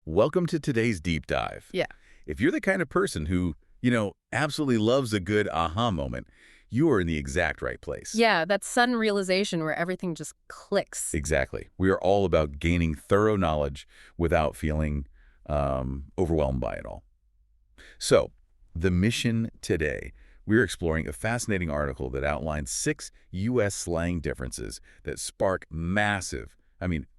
welcome to today's deep dive. Yeah. If you're the kind of person who, absolutely loves a good aha moment, you are in the exact right place. Yeah, that sudden realization where everything just clicks. Exactly. We are all about gaining thorough knowledge without feeling overwhelmed by it all. So, the mission today, we're exploring a fascinating article that outlines 6 U.S. slang differences that spark massive,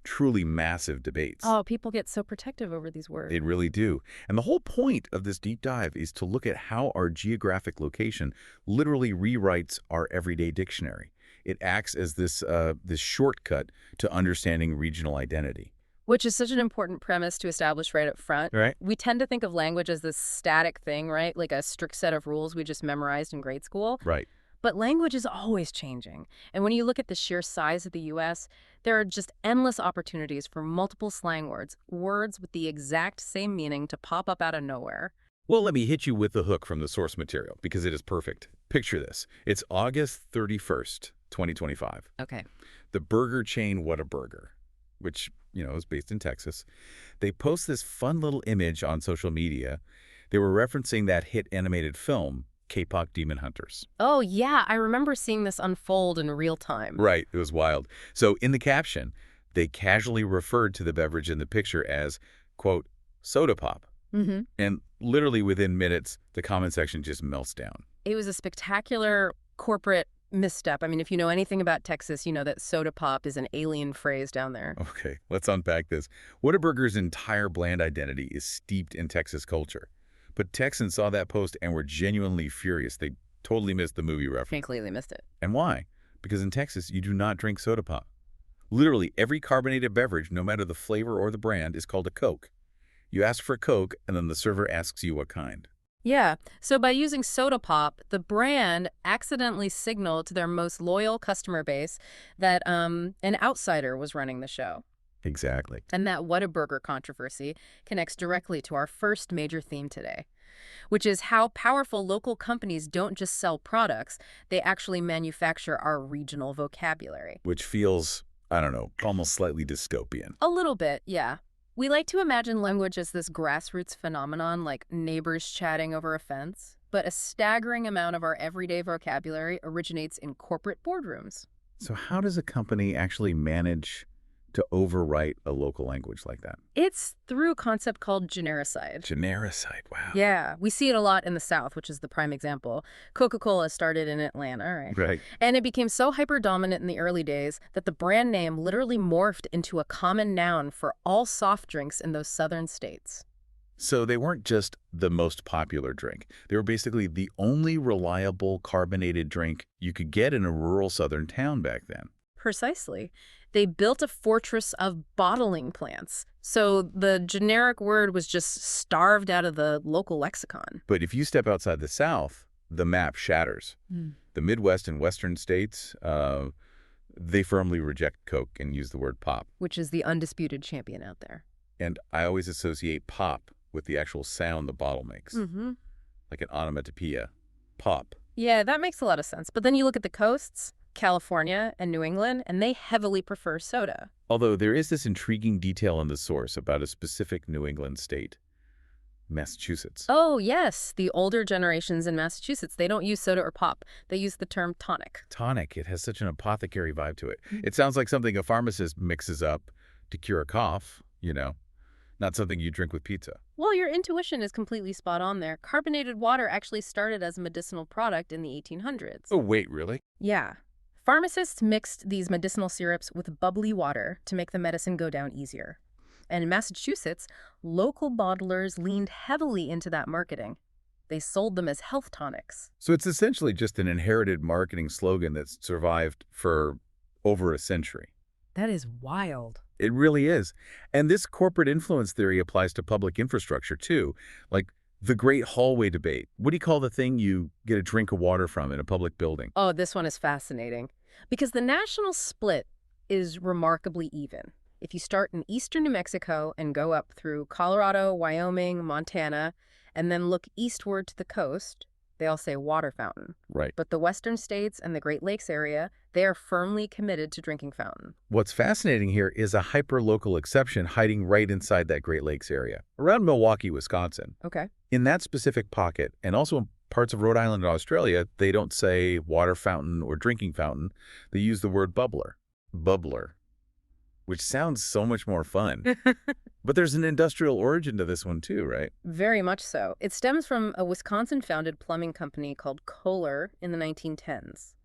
truly massive debates. Oh, people get so protective over these words. They really do. And the whole point of this deep dive is to look at how our geographic location literally rewrites our everyday dictionary. It acts as this shortcut to understanding regional identity. Which is such an important premise to establish right up front. Right. We tend to think of language as this static thing, right? Like a strict set of rules we just memorized in grade school. Right. But language is always changing. And when you look at the sheer size of the U.S., there are just endless opportunities for multiple slang words with the exact same meaning to pop up out of nowhere. Well, let me hit you with the hook from the source material because it is perfect. Picture this. It's August 31st, 2025. Okay. The burger chain Whataburger, which, is based in Texas, they post this fun little image on social media. They were referencing that hit animated film, KPop Demon Hunters. Oh, yeah. I remember seeing this unfold in real time. Right. It was wild. So in the caption, they casually referred to the beverage in the picture as, quote, soda pop. Mm-hmm. And literally within minutes, the comment section just melts down. It was a spectacular corporate misstep. If you know anything about Texas, you know that soda pop is an alien phrase down there. Okay, let's unpack this. Whataburger's entire brand identity is steeped in Texas culture. But Texans saw that post and were genuinely furious. They totally missed the movie reference. Frankly, they missed it. And why? Because in Texas, you do not drink soda pop. Literally, every carbonated beverage, no matter the flavor or the brand, is called a Coke. You ask for a Coke, and then the server asks you what kind. Yeah, so by using soda pop, the brand accidentally signaled to their most loyal customer base that an outsider was running the show. Exactly. And that Whataburger controversy connects directly to our first major theme today, which is how powerful local companies don't just sell products, they actually manufacture our regional vocabulary. Which feels, almost slightly dystopian. A little bit, yeah. We like to imagine language as this grassroots phenomenon, like neighbors chatting over a fence, but a staggering amount of our everyday vocabulary originates in corporate boardrooms. So how does a company actually manage to overwrite a local language like that? It's through a concept called genericide. Genericide, wow. Yeah, we see it a lot in the South, which is the prime example. Coca-Cola started in Atlanta, right? Right. And it became so hyper-dominant in the early days that the brand name literally morphed into a common noun for all soft drinks in those southern states. So they weren't just the most popular drink. They were basically the only reliable carbonated drink you could get in a rural southern town back then. Precisely. They built a fortress of bottling plants. So the generic word was just starved out of the local lexicon. But if you step outside the South, the map shatters. The Midwest and Western states, they firmly reject Coke and use the word pop. Which is the undisputed champion out there. And I always associate pop with the actual sound the bottle makes. Mm-hmm. Like an onomatopoeia. Pop. Yeah, that makes a lot of sense. But then you look at the coasts, California and New England, and they heavily prefer soda. Although there is this intriguing detail in the source about a specific New England state, Massachusetts. Oh, yes. The older generations in Massachusetts, they don't use soda or pop. They use the term tonic. Tonic. It has such an apothecary vibe to it. It sounds like something a pharmacist mixes up to cure a cough, not something you drink with pizza. Well, your intuition is completely spot on there. Carbonated water actually started as a medicinal product in the 1800s. Oh, wait, really? Yeah. Pharmacists mixed these medicinal syrups with bubbly water to make the medicine go down easier. And in Massachusetts, local bottlers leaned heavily into that marketing. They sold them as health tonics. So it's essentially just an inherited marketing slogan that's survived for over a century. That is wild. It really is. And this corporate influence theory applies to public infrastructure, too. Like the great hallway debate. What do you call the thing you get a drink of water from in a public building? Oh, this one is fascinating. Because the national split is remarkably even. If you start in eastern New Mexico and go up through Colorado, Wyoming, Montana, and then look eastward to the coast, they all say water fountain. Right. But the western states and the Great Lakes area, they are firmly committed to drinking fountain. What's fascinating here is a hyper-local exception hiding right inside that Great Lakes area, around Milwaukee, Wisconsin. Okay. In that specific pocket, and also in parts of Rhode Island and Australia, they don't say water fountain or drinking fountain. They use the word bubbler. Bubbler. Which sounds so much more fun. But there's an industrial origin to this one too, right? Very much so. It stems from a Wisconsin-founded plumbing company called Kohler in the 1910s.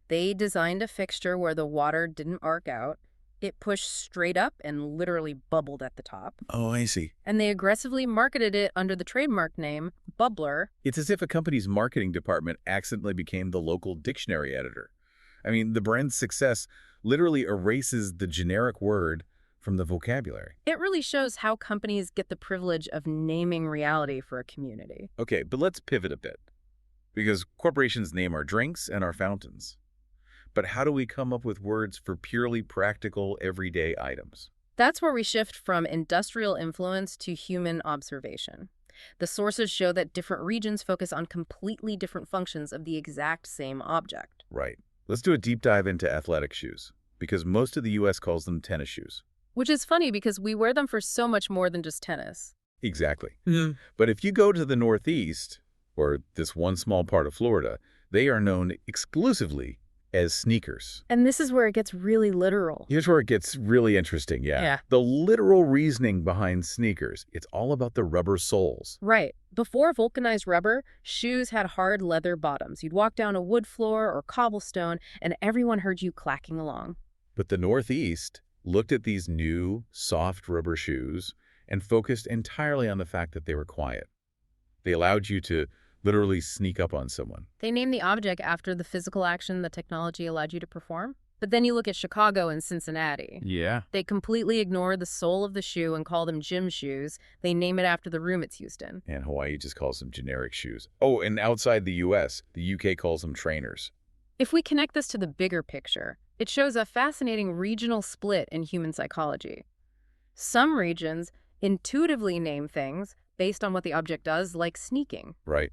They designed a fixture where the water didn't arc out. It pushed straight up and literally bubbled at the top. Oh, I see. And they aggressively marketed it under the trademark name Bubbler. It's as if a company's marketing department accidentally became the local dictionary editor. I mean, the brand's success literally erases the generic word from the vocabulary. It really shows how companies get the privilege of naming reality for a community. Okay, but let's pivot a bit. Because corporations name our drinks and our fountains. But how do we come up with words for purely practical, everyday items? That's where we shift from industrial influence to human observation. The sources show that different regions focus on completely different functions of the exact same object. Right. Let's do a deep dive into athletic shoes, because most of the U.S. calls them tennis shoes. Which is funny because we wear them for so much more than just tennis. Exactly. But if you go to the Northeast, or this one small part of Florida, they are known exclusively as sneakers. And this is where it gets really literal. Here's where it gets really interesting, yeah. The literal reasoning behind sneakers, it's all about the rubber soles. Right. Before vulcanized rubber, shoes had hard leather bottoms. You'd walk down a wood floor or cobblestone, and everyone heard you clacking along. But the Northeast looked at these new, soft rubber shoes and focused entirely on the fact that they were quiet. They allowed you to literally sneak up on someone. They named the object after the physical action the technology allowed you to perform. But then you look at Chicago and Cincinnati. Yeah. They completely ignore the sole of the shoe and call them gym shoes. They name it after the room it's used in. And Hawaii just calls them generic shoes. Oh, and outside the U.S., the U.K. calls them trainers. If we connect this to the bigger picture, it shows a fascinating regional split in human psychology. Some regions intuitively name things based on what the object does, like sneaking. Right.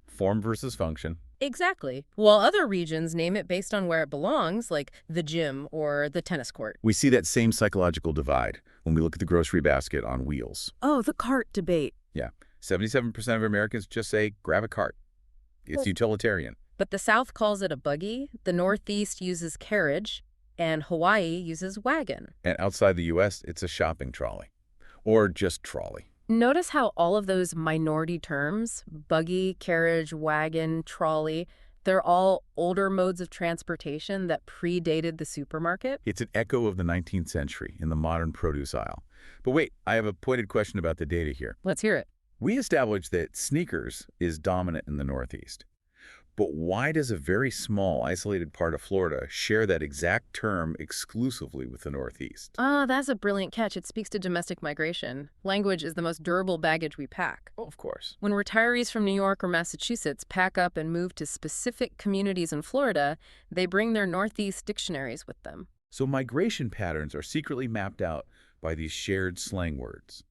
Form versus function. Exactly. While other regions name it based on where it belongs, like the gym or the tennis court. We see that same psychological divide when we look at the grocery basket on wheels. Oh, the cart debate. Yeah. 77% of Americans just say, grab a cart. It's utilitarian. But the South calls it a buggy, the Northeast uses carriage, and Hawaii uses wagon. And outside the U.S., it's a shopping trolley. Or just trolley. Notice how all of those minority terms, buggy, carriage, wagon, trolley, they're all older modes of transportation that predated the supermarket. It's an echo of the 19th century in the modern produce aisle. But wait, I have a pointed question about the data here. Let's hear it. We established that sneakers is dominant in the Northeast. But why does a very small, isolated part of Florida share that exact term exclusively with the Northeast? That's a brilliant catch. It speaks to domestic migration. Language is the most durable baggage we pack. Oh, of course. When retirees from New York or Massachusetts pack up and move to specific communities in Florida, they bring their Northeast dictionaries with them. So migration patterns are secretly mapped out by these shared slang words.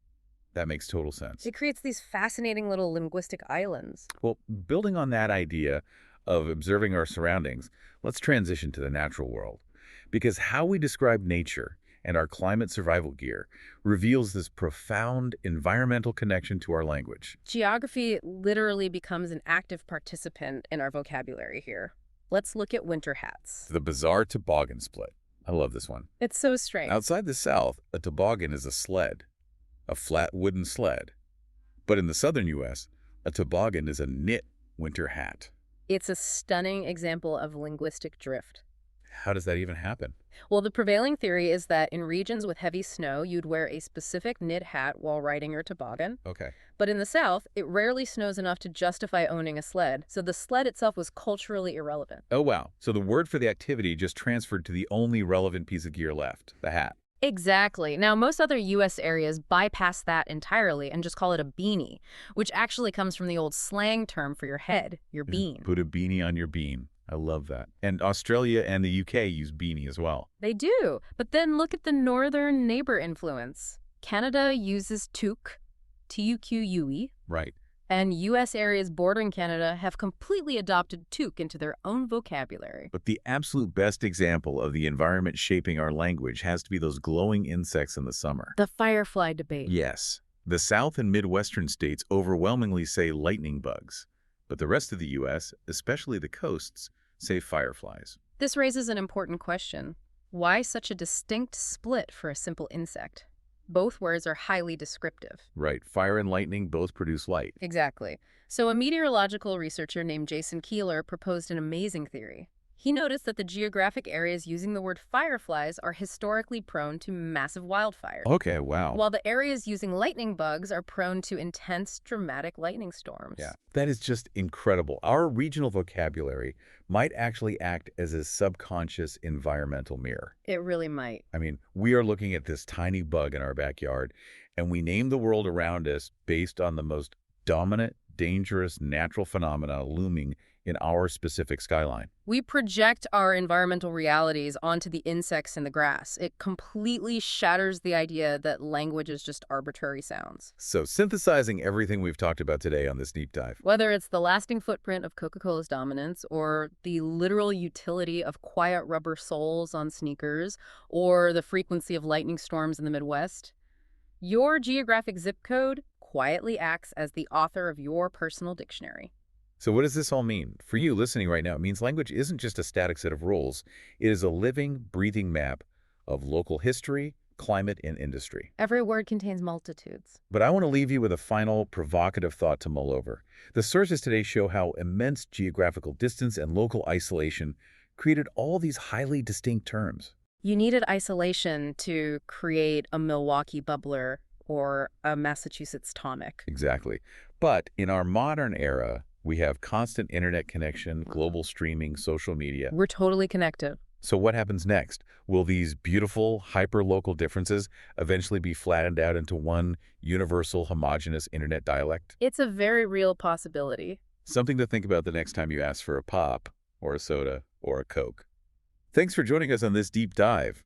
That makes total sense. It creates these fascinating little linguistic islands. Well, building on that idea of observing our surroundings, let's transition to the natural world. Because how we describe nature and our climate survival gear reveals this profound environmental connection to our language. Geography literally becomes an active participant in our vocabulary here. Let's look at winter hats. The bizarre toboggan split. I love this one. It's so strange. Outside the South, a toboggan is a sled. A flat wooden sled. But in the southern U.S., a toboggan is a knit winter hat. It's a stunning example of linguistic drift. How does that even happen? Well, the prevailing theory is that in regions with heavy snow, you'd wear a specific knit hat while riding your toboggan. Okay. But in the South, it rarely snows enough to justify owning a sled, so the sled itself was culturally irrelevant. Oh, wow. So the word for the activity just transferred to the only relevant piece of gear left, the hat. Exactly. Now, most other U.S. areas bypass that entirely and just call it a beanie, which actually comes from the old slang term for your head, your bean. Put a beanie on your bean. I love that. And Australia and the UK use beanie as well. They do. But then look at the northern neighbor influence. Canada uses toque, T-U-Q-U-E. Right. And U.S. areas bordering Canada have completely adopted toque into their own vocabulary. But the absolute best example of the environment shaping our language has to be those glowing insects in the summer. The firefly debate. Yes, the South and Midwestern states overwhelmingly say lightning bugs, but the rest of the U.S., especially the coasts, say fireflies. This raises an important question. Why such a distinct split for a simple insect? Both words are highly descriptive. Right, fire and lightning both produce light. Exactly. So a meteorological researcher named Jason Keeler proposed an amazing theory. He noticed that the geographic areas using the word fireflies are historically prone to massive wildfires, Okay, wow. while the areas using lightning bugs are prone to intense, dramatic lightning storms. Yeah, that is just incredible. Our regional vocabulary might actually act as a subconscious environmental mirror. It really might. I mean, we are looking at this tiny bug in our backyard, and we name the world around us based on the most dominant, dangerous natural phenomena looming in our specific skyline. We project our environmental realities onto the insects in the grass. It completely shatters the idea that language is just arbitrary sounds. So synthesizing everything we've talked about today on this deep dive. Whether it's the lasting footprint of Coca-Cola's dominance, or the literal utility of quiet rubber soles on sneakers, or the frequency of lightning storms in the Midwest, your geographic zip code quietly acts as the author of your personal dictionary. So what does this all mean? For you listening right now, it means language isn't just a static set of rules. It is a living, breathing map of local history, climate, and industry. Every word contains multitudes. But I want to leave you with a final provocative thought to mull over. The sources today show how immense geographical distance and local isolation created all these highly distinct terms. You needed isolation to create a Milwaukee bubbler or a Massachusetts tonic. Exactly. But in our modern era, we have constant internet connection, global streaming, social media. We're totally connected. So what happens next? Will these beautiful, hyper-local differences eventually be flattened out into one universal, homogeneous internet dialect? It's a very real possibility. Something to think about the next time you ask for a pop, or a soda, or a Coke. Thanks for joining us on this deep dive.